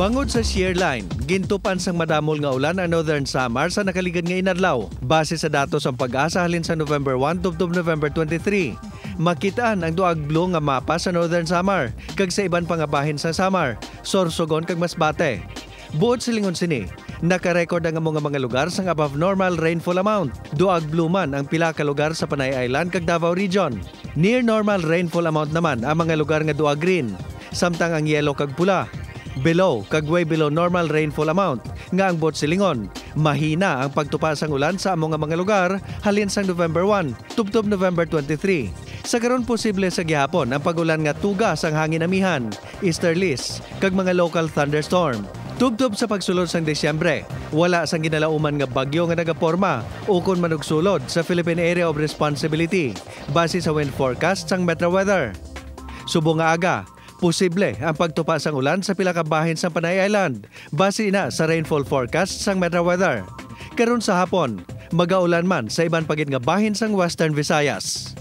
Bangod sa shear line, gintupan sang madamol nga ulan ang Northern Samar sa nakaligid nga inadlaw. Base sa datos ang pag-asa halin sa November 1 tubtob November 23. Makitaan ang duag blue nga mapa sa Northern Samar kag sa iban pang bahin sa Samar, Sorsogon kag Masbate. Buot silingon sini, nakarecord ang mga lugar sang above normal rainfall amount. Duag blue man ang pila ka lugar sa Panay Island kag Davao Region. Near normal rainfall amount naman ang mga lugar nga duag green, samtang ang yellow kag pula. Below kag way below normal rainfall amount nga ang buot silingon. Mahina ang pagtupa sang ulan sa among mga lugar halin sang November 1 tubtob November 23. Sa karon posible sa gihapon ang pagulan nga tuga sang hangin amihan, easterlies kag mga local thunderstorm. Tubtob sa pagsulod sang Desyembre, wala sang ginalauman nga bagyo nga nagaporma o kon manugsulod sa Philippine Area of Responsibility base sa wind forecast sang Metro Weather. Subong nga aga, posible ang pagtupa sang ulan sa pila ka bahin sa Panay Island base na sa rainfall forecast sang Metro Weather. Karon sa hapon, magaulan man sa iban pagid nga bahin sang Western Visayas.